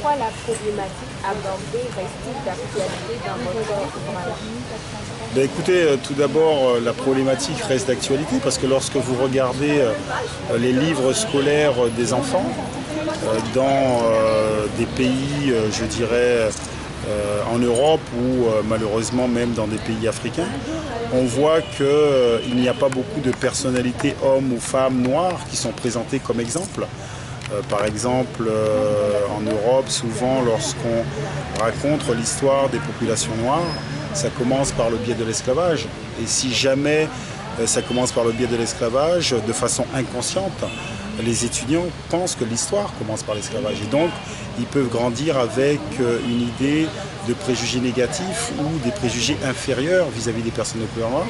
pourquoi la problématique abordée reste-t-il d'actualité dans votre ouvrage? Écoutez, tout d'abord, la problématique reste d'actualité parce que lorsque vous regardez les livres scolaires des enfants dans des pays, je dirais, en Europe ou malheureusement même dans des pays africains, on voit qu'il n'y a pas beaucoup de personnalités hommes ou femmes noires qui sont présentées comme exemple. Par exemple, en Europe, souvent lorsqu'on raconte l'histoire des populations noires, ça commence par le biais de l'esclavage. Et si jamais ça commence par le biais de l'esclavage, de façon inconsciente, les étudiants pensent que l'histoire commence par l'esclavage. Et donc, ils peuvent grandir avec une idée de préjugés négatifs ou des préjugés inférieurs vis-à-vis des personnes de couleur noire.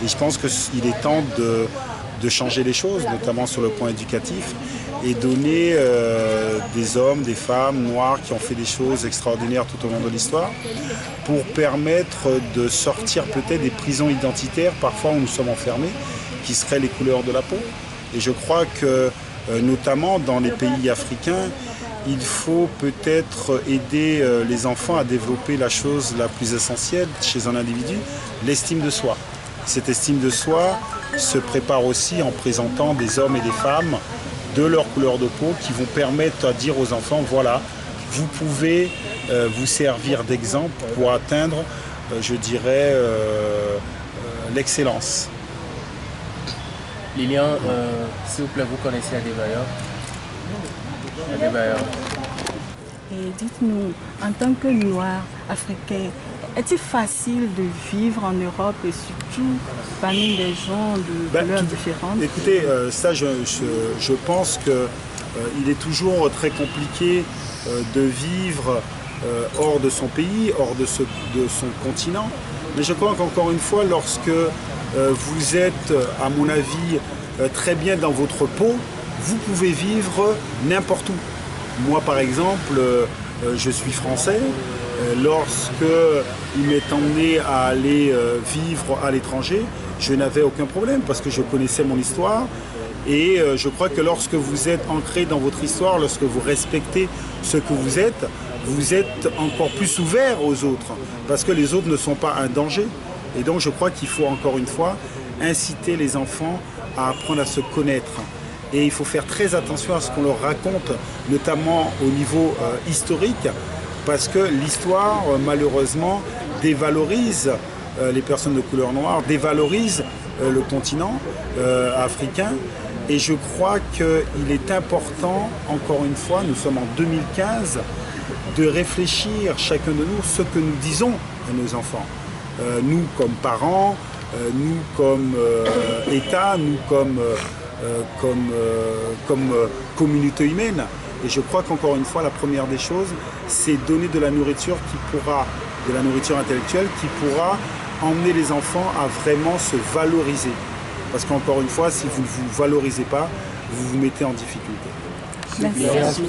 Et je pense qu'il est temps de changer les choses, notamment sur le point éducatif, et donner des hommes, des femmes noirs qui ont fait des choses extraordinaires tout au long de l'histoire, pour permettre de sortir peut-être des prisons identitaires, parfois où nous sommes enfermés, qui seraient les couleurs de la peau. Et je crois que, notamment dans les pays africains, il faut peut-être aider les enfants à développer la chose la plus essentielle chez un individu, l'estime de soi. Cette estime de soi se prépare aussi en présentant des hommes et des femmes de leur couleur de peau qui vont permettre à dire aux enfants, voilà, vous pouvez vous servir d'exemple pour atteindre, je dirais, l'excellence. Lilian, s'il vous plaît, vous connaissez Adebayor? Adebayor. Et dites-nous, en tant que Noir africain, est-il facile de vivre en Europe et surtout parmi des gens de couleurs différentes? Écoutez, ça je pense qu'il est toujours très compliqué de vivre hors de son pays, hors de son continent. Mais je crois qu'encore une fois, lorsque vous êtes, à mon avis, très bien dans votre peau, vous pouvez vivre n'importe où. Moi, par exemple, je suis français. Lorsque il m'est emmené à aller vivre à l'étranger, je n'avais aucun problème parce que je connaissais mon histoire. Et je crois que lorsque vous êtes ancré dans votre histoire, lorsque vous respectez ce que vous êtes encore plus ouvert aux autres parce que les autres ne sont pas un danger. Et donc je crois qu'il faut encore une fois inciter les enfants à apprendre à se connaître. Et il faut faire très attention à ce qu'on leur raconte, notamment au niveau historique, parce que l'histoire, malheureusement, dévalorise les personnes de couleur noire, dévalorise le continent africain. Et je crois qu'il est important, encore une fois, nous sommes en 2015, de réfléchir chacun de nous ce que nous disons à nos enfants. Nous comme parents, nous comme État, nous comme communauté humaine. Et je crois qu'encore une fois, la première des choses, c'est donner de la nourriture de la nourriture intellectuelle qui pourra emmener les enfants à vraiment se valoriser. Parce qu'encore une fois, si vous ne vous valorisez pas, vous vous mettez en difficulté. Merci.